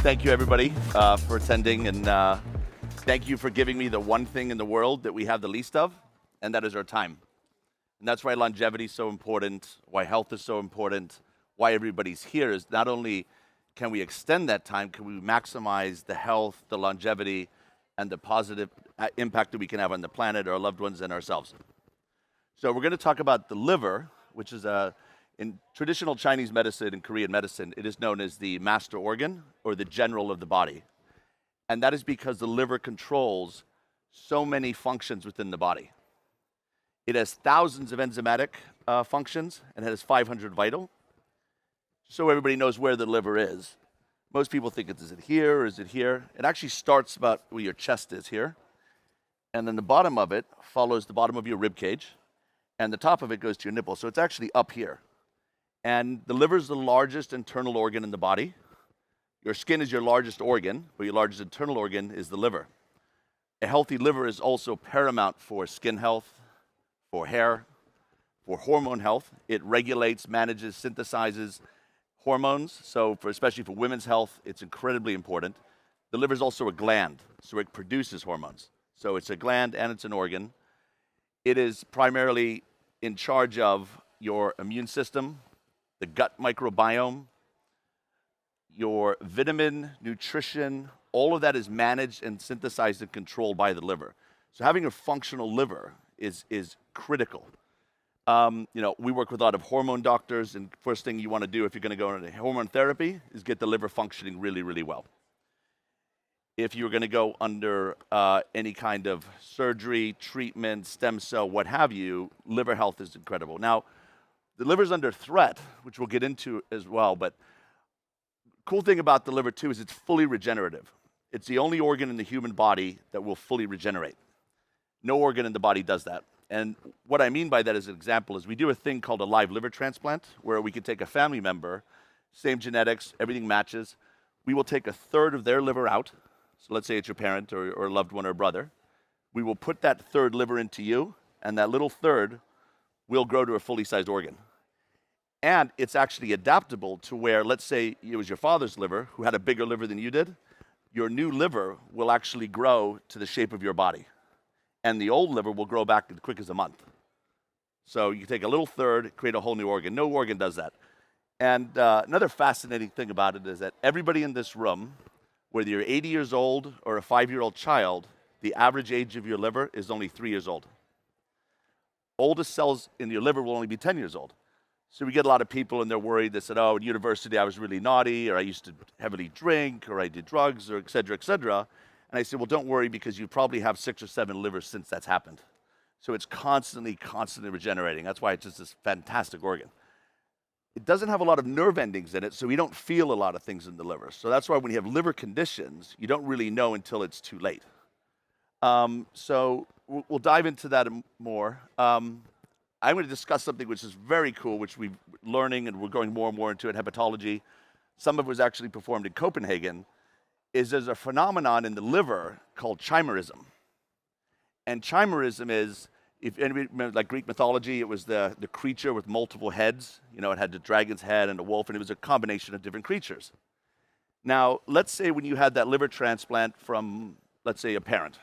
Thank you, everybody, for attending, and thank you for giving me the one thing in the world that we have the least of, and that is our time. And that's why longevity is so important, why health is so important, why everybody's here is not only can we extend that time, can we maximize the health, the longevity, and the positive impact that we can have on the planet, our loved ones, and ourselves. So we're going to talk about the liver, which is in traditional Chinese medicine and Korean medicine, it is known as the master organ or the general of the body. And that is because the liver controls so many functions within the body. It has thousands of enzymatic functions and it has 500 vital. So everybody knows where the liver is. Most people think, is it here or is it here? It actually starts about where your chest is here. And then the bottom of it follows the bottom of your rib cage. And the top of it goes to your nipple. So it's actually up here. And the liver is the largest internal organ in the body. Your skin is your largest organ, but your largest internal organ is the liver. A healthy liver is also paramount for skin health, for hair, for hormone health. It regulates, manages, synthesizes hormones. So especially for women's health, it's incredibly important. The liver is also a gland, so it produces hormones. So it's a gland and it's an organ. It is primarily in charge of your immune system, the gut microbiome, your vitamin, nutrition, all of that is managed and synthesized and controlled by the liver. So having a functional liver is critical. We work with a lot of hormone doctors, and first thing you want to do if you're going to go into hormone therapy is get the liver functioning really, really well. If you're going to go under any kind of surgery, treatment, stem cell, what have you, liver health is incredible. Now, the liver's under threat, which we'll get into as well, but cool thing about the liver too is it's fully regenerative. It's the only organ in the human body that will fully regenerate. No organ in the body does that. And what I mean by that as an example is we do a thing called a live liver transplant, where we can take a family member, same genetics, everything matches. We will take a third of their liver out. So let's say it's your parent or a loved one or a brother. We will put that third liver into you, and that little third will grow to a fully sized organ. And it's actually adaptable to where, let's say it was your father's liver who had a bigger liver than you did, your new liver will actually grow to the shape of your body. And the old liver will grow back as quick as a month. So you take a little third, create a whole new organ. No organ does that. And another fascinating thing about it is that everybody in this room, whether you're 80 years old or a 5-year-old child, the average age of your liver is only 3 years old. Oldest cells in your liver will only be 10 years old. So we get a lot of people and they're worried. They said, oh, in university I was really naughty, or I used to heavily drink, or I did drugs, or et cetera, et cetera. And I said, well, don't worry, because you probably have 6 or 7 livers since that's happened. So it's constantly regenerating. That's why it's just this fantastic organ. It doesn't have a lot of nerve endings in it, so we don't feel a lot of things in the liver. So that's why when you have liver conditions, you don't really know until it's too late. So we'll dive into that more. I'm going to discuss something which is very cool, which we're learning and we're going more and more into in hepatology. Some of it was actually performed in Copenhagen. There's a phenomenon in the liver called chimerism. And chimerism is, if anybody remembers, like Greek mythology, it was the creature with multiple heads. It had the dragon's head and a wolf, and it was a combination of different creatures. Now, let's say when you had that liver transplant from, let's say, a parent,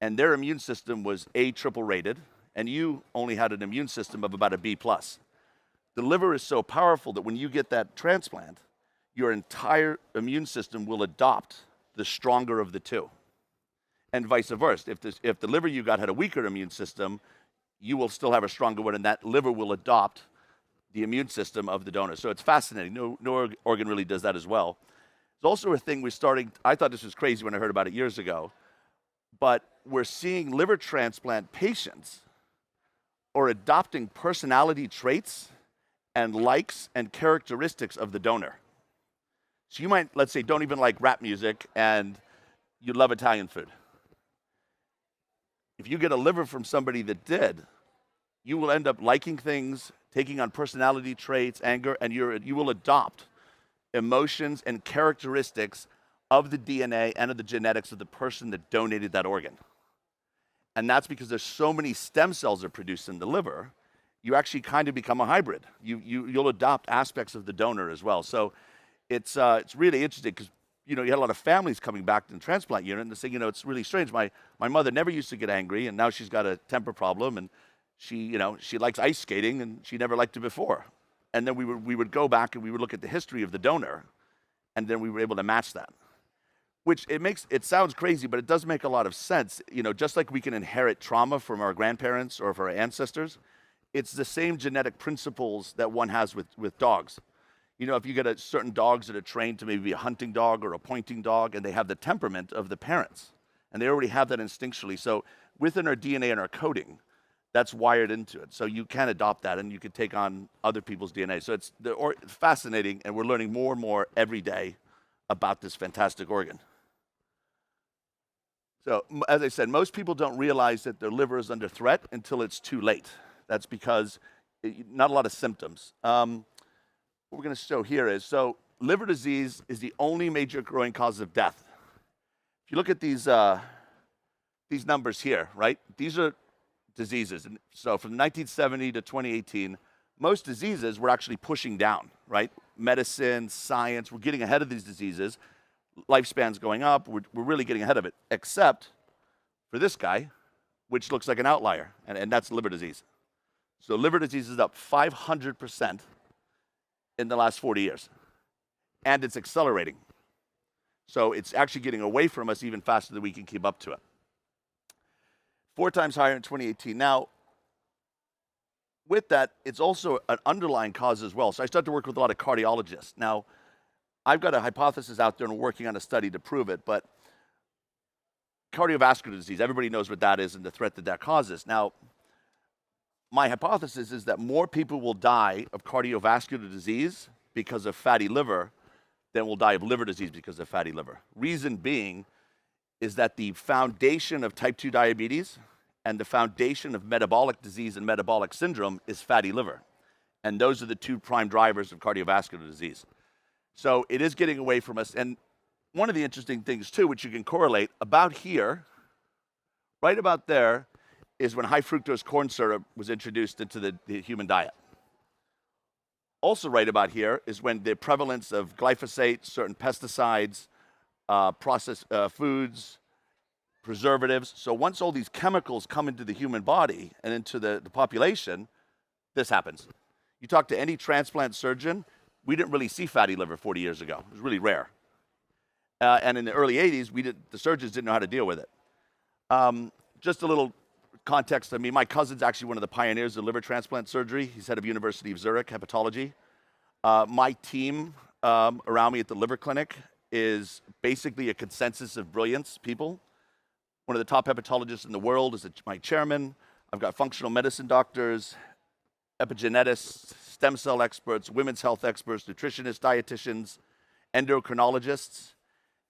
and their immune system was A triple rated, and you only had an immune system of about a B+. The liver is so powerful that when you get that transplant, your entire immune system will adopt the stronger of the two. And vice versa. If the liver you got had a weaker immune system, you will still have a stronger one, and that liver will adopt the immune system of the donor. So it's fascinating. No organ really does that as well. There's also a thing I thought this was crazy when I heard about it years ago, but we're seeing liver transplant patients are adopting personality traits and likes and characteristics of the donor. So you might, let's say, don't even like rap music and you love Italian food. If you get a liver from somebody that did, you will end up liking things, taking on personality traits, anger, and you will adopt emotions and characteristics of the DNA and of the genetics of the person that donated that organ. And that's because there's so many stem cells that are produced in the liver, you actually kind of become a hybrid. You'll adopt aspects of the donor as well. So it's really interesting because you had a lot of families coming back to the transplant unit and saying, it's really strange. My mother never used to get angry, and now she's got a temper problem, and she likes ice skating, and she never liked it before. And then we would go back and we would look at the history of the donor, and then we were able to match that. Which it sounds crazy, but it does make a lot of sense. Just like we can inherit trauma from our grandparents or from our ancestors, it's the same genetic principles that one has with dogs. If you get certain dogs that are trained to maybe be a hunting dog or a pointing dog, and they have the temperament of the parents, and they already have that instinctually. So within our DNA and our coding, that's wired into it. So you can adopt that, and you can take on other people's DNA. So it's fascinating, and we're learning more and more every day about this fantastic organ. So as I said, most people don't realize that their liver is under threat until it's too late. That's because not a lot of symptoms. What we're going to show here is, so liver disease is the only major growing cause of death. If you look at these numbers here, right? These are diseases. And so from 1970 to 2018, most diseases were actually pushing down, right? Medicine, science, we're getting ahead of these diseases. Lifespan's going up. We're really getting ahead of it, except for this guy, which looks like an outlier, and that's liver disease. So liver disease is up 500% in the last 40 years, and it's accelerating. So it's actually getting away from us even faster than we can keep up to it. 4 times higher in 2018. Now, with that, it's also an underlying cause as well. So I started to work with a lot of cardiologists. Now, I've got a hypothesis out there and we're working on a study to prove it, but cardiovascular disease, everybody knows what that is and the threat that that causes. Now, my hypothesis is that more people will die of cardiovascular disease because of fatty liver than will die of liver disease because of fatty liver. Reason being is that the foundation of type 2 diabetes and the foundation of metabolic disease and metabolic syndrome is fatty liver. And those are the 2 prime drivers of cardiovascular disease. So it is getting away from us. And one of the interesting things, too, which you can correlate, about here, right about there, is when high fructose corn syrup was introduced into the human diet. Also right about here is when the prevalence of glyphosate, certain pesticides, processed foods, preservatives. So once all these chemicals come into the human body and into the population, this happens. You talk to any transplant surgeon, we didn't really see fatty liver 40 years ago. It was really rare. And in the early 80s, the surgeons didn't know how to deal with it. Just a little context, my cousin's actually one of the pioneers of liver transplant surgery. He's head of University of Zurich, hepatology. My team around me at the liver clinic is basically a consensus of brilliance people. One of the top hepatologists in the world is my chairman. I've got functional medicine doctors, epigeneticists, stem cell experts, women's health experts, nutritionists, dietitians, endocrinologists.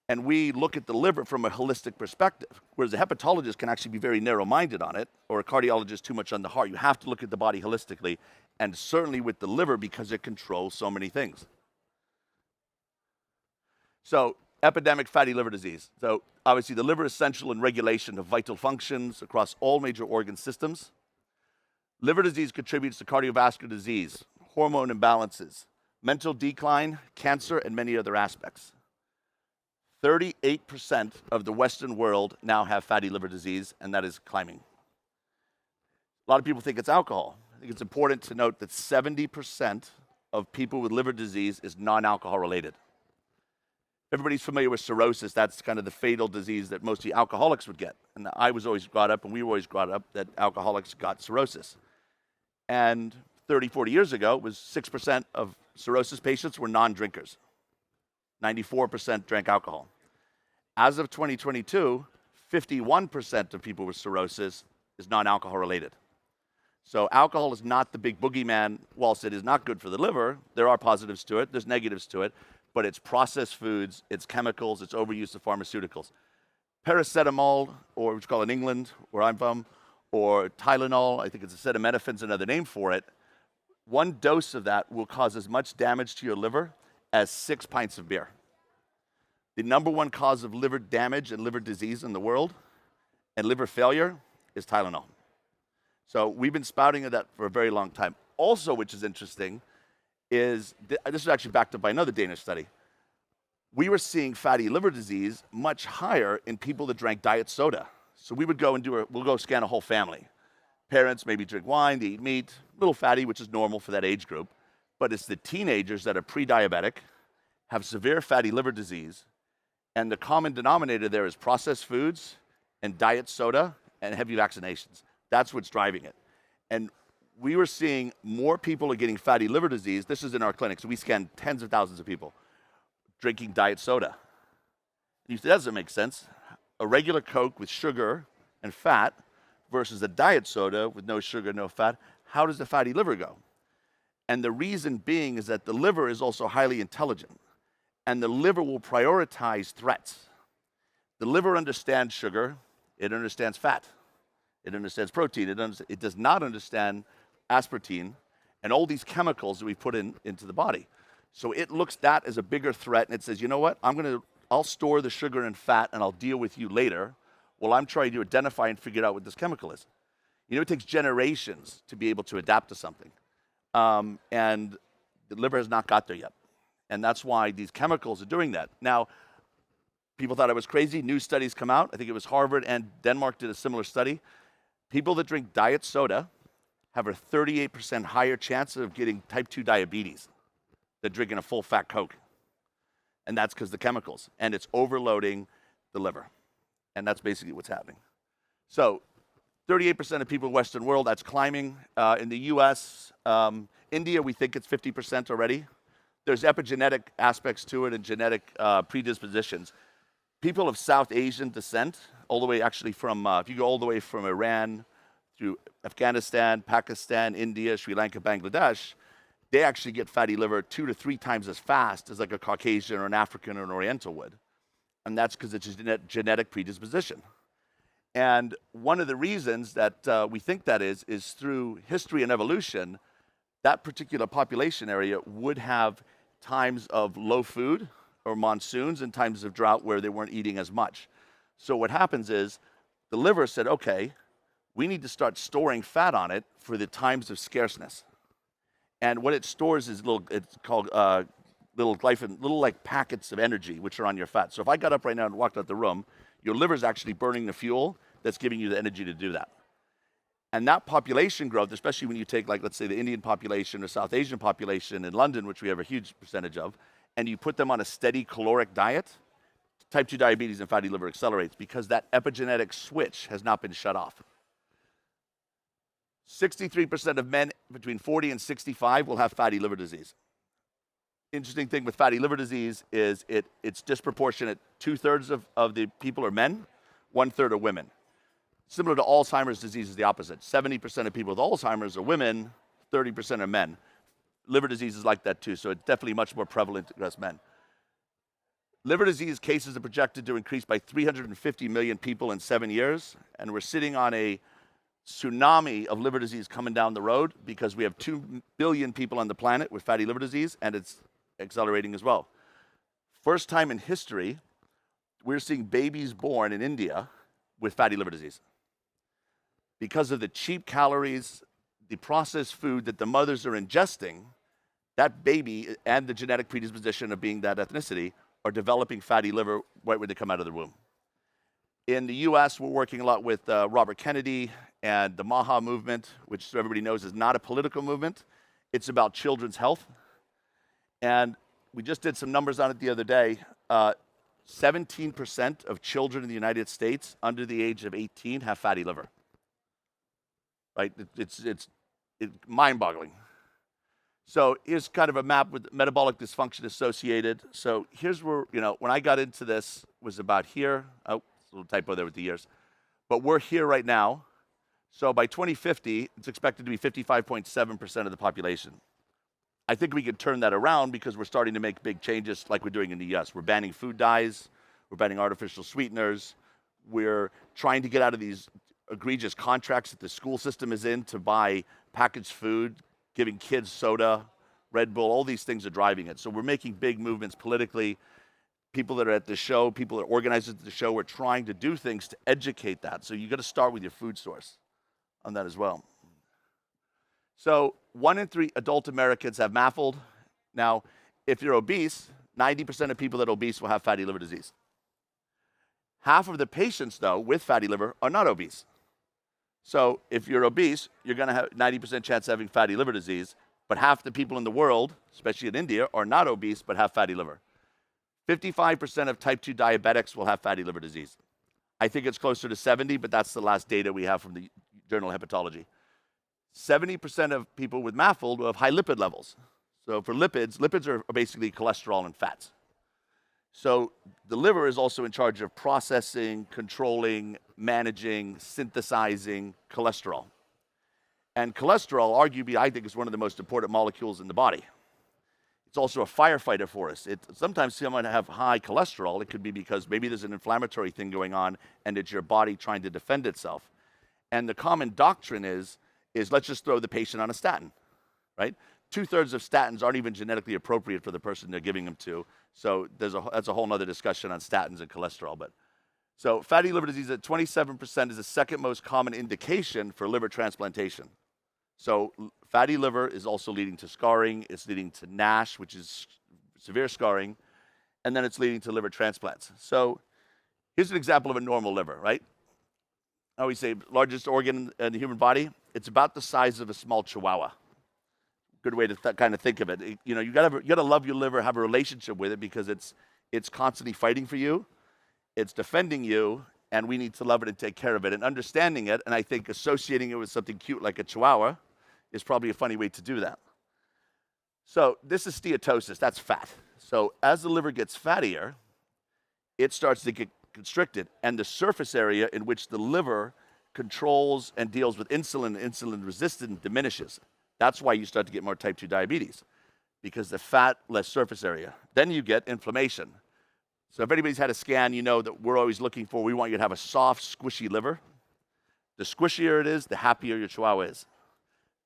And we look at the liver from a holistic perspective, whereas a hepatologist can actually be very narrow-minded on it, or a cardiologist too much on the heart. You have to look at the body holistically, and certainly with the liver because it controls so many things. So, epidemic fatty liver disease. So, obviously, the liver is essential in regulation of vital functions across all major organ systems. Liver disease contributes to cardiovascular disease, hormone imbalances, mental decline, cancer, and many other aspects. 38% of the Western world now have fatty liver disease, and that is climbing. A lot of people think it's alcohol. I think it's important to note that 70% of people with liver disease is non-alcohol related. Everybody's familiar with cirrhosis. That's kind of the fatal disease that mostly alcoholics would get. And I was always brought up, and we were always brought up, that alcoholics got cirrhosis. And 30, 40 years ago, it was 6% of cirrhosis patients were non-drinkers. 94% drank alcohol. As of 2022, 51% of people with cirrhosis is non-alcohol related. So alcohol is not the big boogeyman. Whilst it is not good for the liver, there are positives to it, there's negatives to it, but it's processed foods, it's chemicals, it's overuse of pharmaceuticals. Paracetamol, or what you call in England, where I'm from, or Tylenol, I think it's acetaminophen's another name for it. 1 dose of that will cause as much damage to your liver as 6 pints of beer. The #1 cause of liver damage and liver disease in the world and liver failure is Tylenol. So we've been spouting that for a very long time. Also, which is interesting, is this is actually backed up by another Danish study. we were seeing fatty liver disease much higher in people that drank diet soda. So we would go and we'll go scan a whole family. Parents maybe drink wine, they eat meat, a little fatty, which is normal for that age group. But it's the teenagers that are pre-diabetic, have severe fatty liver disease, and the common denominator there is processed foods and diet soda and heavy vaccinations. That's what's driving it. And we were seeing more people are getting fatty liver disease. This is in our clinic, so we scan tens of thousands of people drinking diet soda. You say, that doesn't make sense. A regular Coke with sugar and fat versus a diet soda with no sugar, no fat, how does the fatty liver go? And the reason being is that the liver is also highly intelligent, and the liver will prioritize threats. The liver understands sugar, it understands fat, it understands protein, it does not understand aspartame and all these chemicals that we put into the body. So it looks that as a bigger threat, and it says, you know what, I'll store the sugar and fat and I'll deal with you later while I'm trying to identify and figure out what this chemical is. You know, it takes generations to be able to adapt to something. And the liver has not got there yet. And that's why these chemicals are doing that. Now, people thought I was crazy. New studies come out. I think it was Harvard and Denmark did a similar study. People that drink diet soda have a 38% higher chance of getting type 2 diabetes than drinking a full-fat Coke. And that's because of the chemicals. And it's overloading the liver. And that's basically what's happening. So 38% of people in the Western world, that's climbing. In the US, India, we think it's 50% already. There's epigenetic aspects to it and genetic predispositions. People of South Asian descent, all the way actually from, if you go all the way from Iran through Afghanistan, Pakistan, India, Sri Lanka, Bangladesh, they actually get fatty liver 2 to 3 times as fast as like a Caucasian or an African or an Oriental would. And that's because it's a genetic predisposition. And one of the reasons that we think that is through history and evolution, that particular population area would have times of low food or monsoons and times of drought where they weren't eating as much. So what happens is the liver said, okay, we need to start storing fat on it for the times of scarceness. And what it stores is it's called little like packets of energy, which are on your fat. So if I got up right now and walked out the room, your liver's actually burning the fuel that's giving you the energy to do that. And that population growth, especially when you take, like, let's say the Indian population or South Asian population in London, which we have a huge percentage of, and you put them on a steady caloric diet, type 2 diabetes and fatty liver accelerates because that epigenetic switch has not been shut off. 63% of men between 40 and 65 will have fatty liver disease. Interesting thing with fatty liver disease is it's disproportionate. 2/3 of the people are men, 1/3 are women. Similar to Alzheimer's disease is the opposite. 70% of people with Alzheimer's are women, 30% are men. Liver disease is like that too, so it's definitely much more prevalent against men. Liver disease cases are projected to increase by 350 million people in 7 years, and we're sitting on a tsunami of liver disease coming down the road because we have 2 billion people on the planet with fatty liver disease, and it's accelerating as well. First time in history, we're seeing babies born in India with fatty liver disease. Because of the cheap calories, the processed food that the mothers are ingesting, that baby and the genetic predisposition of being that ethnicity are developing fatty liver right when they come out of the womb. In the US, we're working a lot with Robert Kennedy and the MAHA movement, which everybody knows is not a political movement. It's about children's health. And we just did some numbers on it the other day. 17% of children in the United States under the age of 18 have fatty liver. Right? It's mind-boggling. So here's kind of a map with metabolic dysfunction associated. So here's where, when I got into this, was about here. Oh, a little typo there with the years. But we're here right now. So by 2050, it's expected to be 55.7% of the population. I think we could turn that around because we're starting to make big changes like we're doing in the US. We're banning food dyes. We're banning artificial sweeteners. We're trying to get out of these egregious contracts that the school system is in to buy packaged food, giving kids soda, Red Bull, all these things are driving it. So we're making big movements politically. People that are at the show, people that organize at the show, we're trying to do things to educate that. So you got to start with your food source on that as well. So 1 in 3 adult Americans have MAFLD. Now, if you're obese, 90% of people that are obese will have fatty liver disease. Half of the patients, though, with fatty liver are not obese. So if you're obese, you're going to have 90% chance of having fatty liver disease, but half the people in the world, especially in India, are not obese but have fatty liver. 55% of type 2 diabetics will have fatty liver disease. I think it's closer to 70, but that's the last data we have from the Journal of Hepatology. 70% of people with MAFLD will have high lipid levels. So for lipids, lipids are basically cholesterol and fats. So the liver is also in charge of processing, controlling, managing, synthesizing cholesterol. And cholesterol, arguably, I think, is one of the most important molecules in the body. It's also a firefighter for us. Sometimes someone have high cholesterol, it could be because maybe there's an inflammatory thing going on and it's your body trying to defend itself. And the common doctrine is let's just throw the patient on a statin, right? 2/3 of statins aren't even genetically appropriate for the person they're giving them to. So that's a whole other discussion on statins and cholesterol. But so fatty liver disease at 27% is the second most common indication for liver transplantation. So fatty liver is also leading to scarring. It's leading to NASH, which is severe scarring. And then it's leading to liver transplants. So here's an example of a normal liver, right? I always say largest organ in the human body. It's about the size of a small chihuahua. Good way to kind of think of it. You know, you gotta love your liver, have a relationship with it because it's constantly fighting for you. It's defending you, and we need to love it and take care of it. And understanding it, and I think associating it with something cute like a chihuahua is probably a funny way to do that. So this is steatosis, that's fat. So as the liver gets fattier, it starts to get constricted, and the surface area in which the liver controls and deals with insulin resistance diminishes. That's why you start to get more type 2 diabetes, because the fat, less surface area. Then you get inflammation. So if anybody's had a scan, you know that we're always looking for, we want you to have a soft, squishy liver. The squishier it is, the happier your chihuahua is.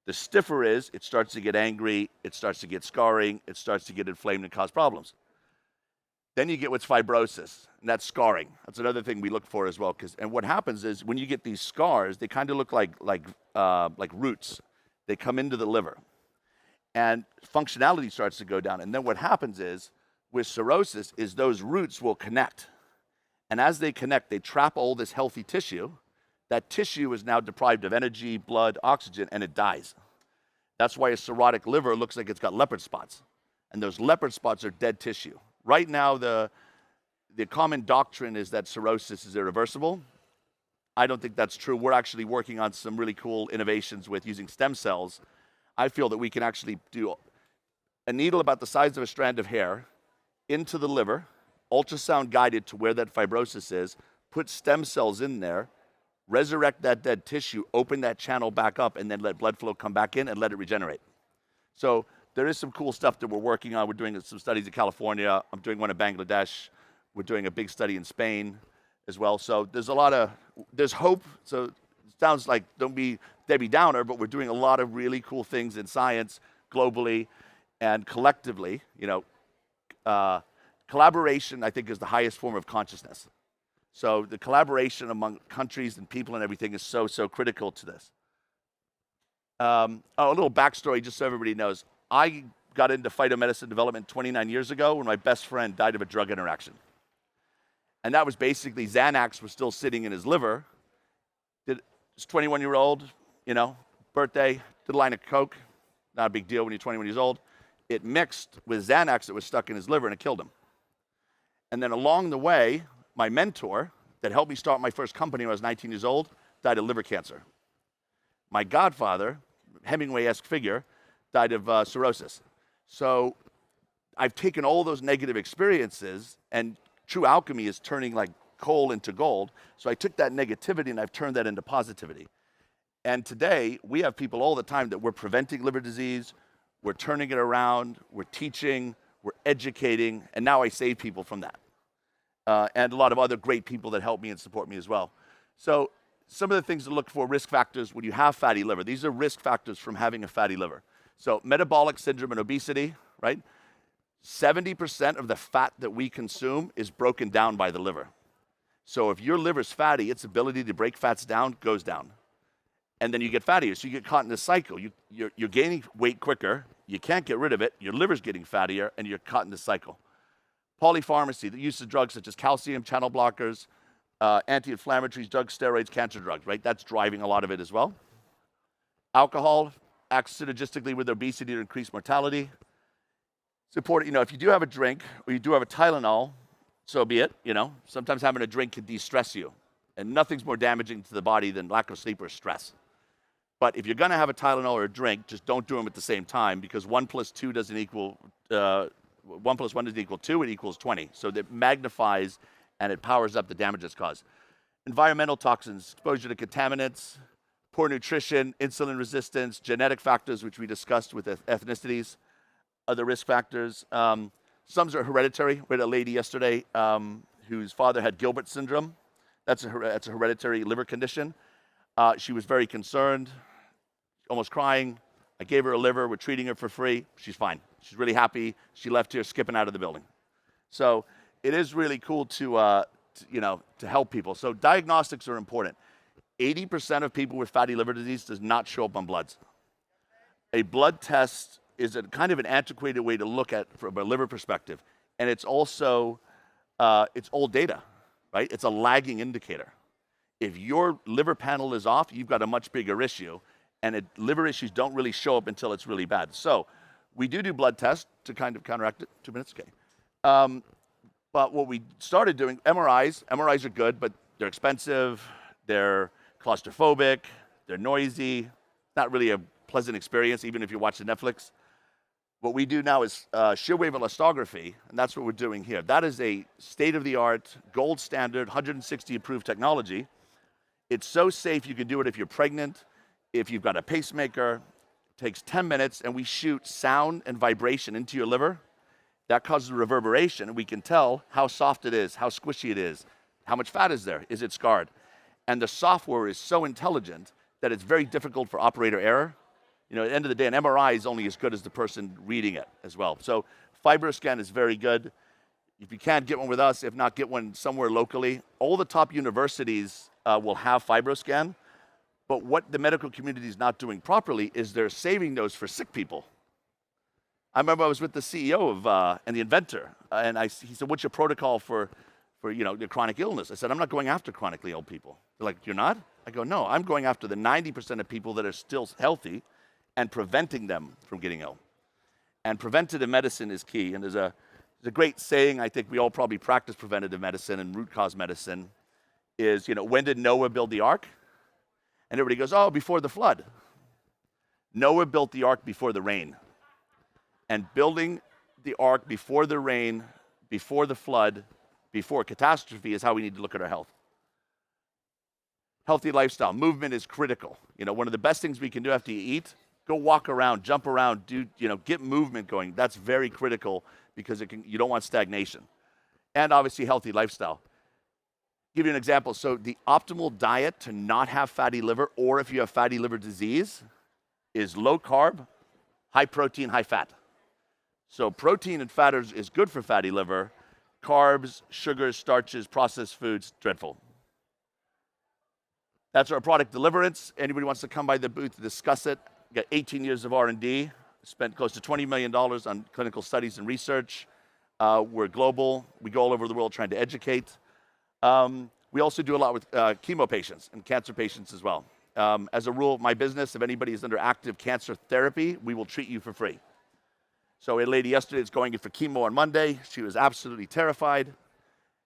The stiffer is, it starts to get angry, it starts to get scarring, it starts to get inflamed and cause problems. Then you get what's fibrosis, and that's scarring. That's another thing we look for as well. And what happens is when you get these scars, they kind of look like roots. They come into the liver, and functionality starts to go down. And then what happens is, with cirrhosis, is those roots will connect. And as they connect, they trap all this healthy tissue. That tissue is now deprived of energy, blood, oxygen, and it dies. That's why a cirrhotic liver looks like it's got leopard spots. And those leopard spots are dead tissue. Right now, the common doctrine is that cirrhosis is irreversible. I don't think that's true. We're actually working on some really cool innovations with using stem cells. I feel that we can actually do a needle about the size of a strand of hair into the liver, ultrasound guided to where that fibrosis is, put stem cells in there, resurrect that dead tissue, open that channel back up, and then let blood flow come back in and let it regenerate. So there is some cool stuff that we're working on. We're doing some studies in California. I'm doing one in Bangladesh. We're doing a big study in Spain as well. So there's hope. So it sounds like, don't be Debbie Downer, but we're doing a lot of really cool things in science globally and collectively. You know, collaboration, I think, is the highest form of consciousness. So the collaboration among countries and people and everything is so critical to this. A little backstory, just so everybody knows. I got into phytomedicine development 29 years ago when my best friend died of a drug interaction. And that was basically Xanax was still sitting in his liver. This 21-year-old, you know, birthday, did a line of Coke. Not a big deal when you're 21 years old. It mixed with Xanax that was stuck in his liver and it killed him. And then along the way, my mentor that helped me start my first company when I was 19 years old died of liver cancer. My godfather, Hemingway-esque figure, died of cirrhosis. So I've taken all those negative experiences, and true alchemy is turning like coal into gold. So I took that negativity and I've turned that into positivity. And today, we have people all the time that we're preventing liver disease, we're turning it around, we're teaching, we're educating, and now I save people from that. And a lot of other great people that help me and support me as well. So some of the things to look for, risk factors when you have fatty liver. These are risk factors from having a fatty liver. So metabolic syndrome and obesity, right? 70% of the fat that we consume is broken down by the liver. So if your liver's fatty, its ability to break fats down goes down. And then you get fattier, so you get caught in this cycle. You're gaining weight quicker, you can't get rid of it, your liver's getting fattier, and you're caught in this cycle. Polypharmacy, the use of drugs such as calcium channel blockers, anti-inflammatories, drugs, steroids, cancer drugs, right? That's driving a lot of it as well. Alcohol acts synergistically with obesity to increase mortality. It's important, if you do have a drink or you do have a Tylenol, so be it, Sometimes having a drink can de-stress you. And nothing's more damaging to the body than lack of sleep or stress. But if you're going to have a Tylenol or a drink, just don't do them at the same time, because 1 + 2 doesn't equal 1 + 1 doesn't equal 2, it equals 20. So that magnifies and it powers up the damage it's caused. Environmental toxins, exposure to contaminants, poor nutrition, insulin resistance, genetic factors, which we discussed with ethnicities, other risk factors. Some are hereditary. We had a lady yesterday whose father had Gilbert syndrome. That's a hereditary liver condition. She was very concerned, almost crying. I gave her a liver. We're treating her for free. She's fine. She's really happy. She left here skipping out of the building. So it is really cool to help people. So diagnostics are important. 80% of people with fatty liver disease does not show up on bloods. A blood test is a kind of an antiquated way to look at from a liver perspective. And it's also, it's old data, right? It's a lagging indicator. If your liver panel is off, you've got a much bigger issue. And liver issues don't really show up until it's really bad. So we do blood tests to kind of counteract it. 2 minutes, okay. But what we started doing, MRIs are good, but they're expensive, they're claustrophobic, they're noisy, not really a pleasant experience, even if you watch the Netflix. What we do now is shear wave elastography, and that's what we're doing here. That is a state-of-the-art, gold standard, 160 approved technology. It's so safe you can do it if you're pregnant, if you've got a pacemaker. It takes 10 minutes, and we shoot sound and vibration into your liver. That causes reverberation, and we can tell how soft it is, how squishy it is, how much fat is there, is it scarred? And the software is so intelligent that it's very difficult for operator error. At the end of the day, an MRI is only as good as the person reading it as well. So FibroScan is very good. If you can't get one with us, if not, get one somewhere locally. All the top universities will have FibroScan, but what the medical community is not doing properly is they're saving those for sick people. I remember I was with the CEO and the inventor, and he said, "What's your protocol for your chronic illness?" I said, "I'm not going after chronically ill people." They're like, "You're not?" I go, "No, I'm going after the 90% of people that are still healthy and preventing them from getting ill." And preventative medicine is key. And there's a great saying, I think we all probably practice preventative medicine and root cause medicine, is, when did Noah build the ark? And everybody goes, "Oh, before the flood." Noah built the ark before the rain. And building the ark before the rain, before the flood, before catastrophe is how we need to look at our health. Healthy lifestyle. Movement is critical. One of the best things we can do after you eat, go walk around, jump around, get movement going. That's very critical because you don't want stagnation. And obviously healthy lifestyle. Give you an example. So the optimal diet to not have fatty liver, or if you have fatty liver disease, is low carb, high protein, high fat. So protein and fat is good for fatty liver. Carbs, sugars, starches, processed foods, dreadful. That's our product, de-liver-ance. Anybody wants to come by the booth to discuss it? We've got 18 years of R&D, spent close to $20 million on clinical studies and research. We're global. We go all over the world trying to educate. We also do a lot with chemo patients and cancer patients as well. As a rule of my business, if anybody is under active cancer therapy, we will treat you for free. So a lady yesterday is going in for chemo on Monday. She was absolutely terrified,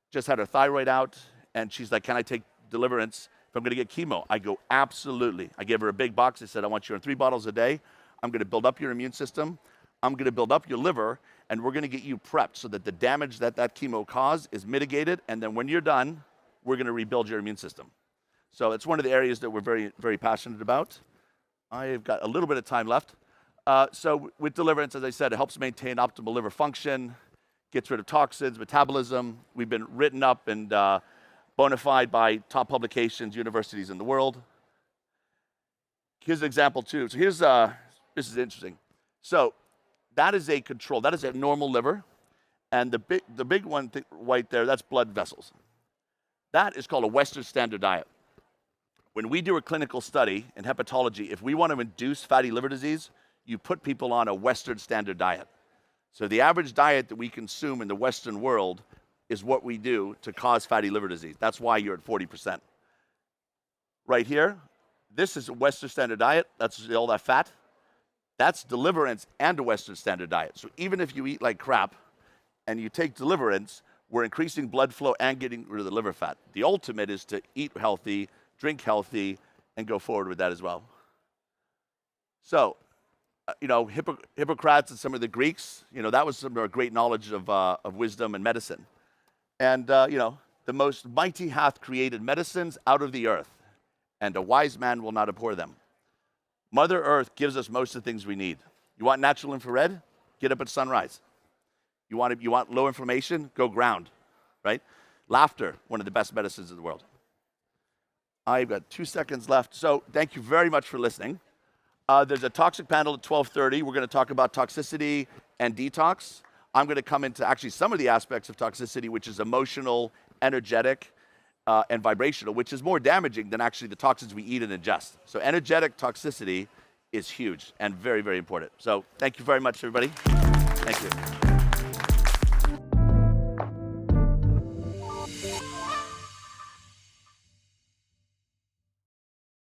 just had her thyroid out, and she's like, "Can I take de-liver-ance if I'm going to get chemo?" I go, "Absolutely." I gave her a big box. I said, "I want you on 3 bottles a day. I'm going to build up your immune system. I'm going to build up your liver, and we're going to get you prepped so that the damage that chemo caused is mitigated, and then when you're done, we're going to rebuild your immune system." So it's one of the areas that we're very, very passionate about. I've got a little bit of time left. So with de-liver-ance, as I said, it helps maintain optimal liver function, gets rid of toxins, metabolism. We've been written up and bona fide by top publications, universities in the world. Here's an example too. So this is interesting. So that is a control. That is a normal liver. And the big one right there, that's blood vessels. That is called a Western standard diet. When we do a clinical study in hepatology, if we want to induce fatty liver disease, you put people on a Western standard diet. So the average diet that we consume in the Western world is what we do to cause fatty liver disease. That's why you're at 40%. Right here, this is a Western standard diet. That's all that fat. That's de-liver-ance and a Western standard diet. So even if you eat like crap and you take de-liver-ance, we're increasing blood flow and getting rid of the liver fat. The ultimate is to eat healthy, drink healthy, and go forward with that as well. So, Hippocrates and some of the Greeks, that was some of our great knowledge of wisdom and medicine. And, the most mighty hath created medicines out of the earth, and a wise man will not abhor them. Mother Earth gives us most of the things we need. You want natural infrared? Get up at sunrise. You want low inflammation? Go ground, right? Laughter, one of the best medicines in the world. I've got 2 seconds left, so thank you very much for listening. There's a toxic panel at 12:30. We're going to talk about toxicity and detox. I'm going to come into actually some of the aspects of toxicity, which is emotional, energetic, and vibrational, which is more damaging than actually the toxins we eat and ingest. So energetic toxicity is huge and very, very important. So thank you very much, everybody. Thank you.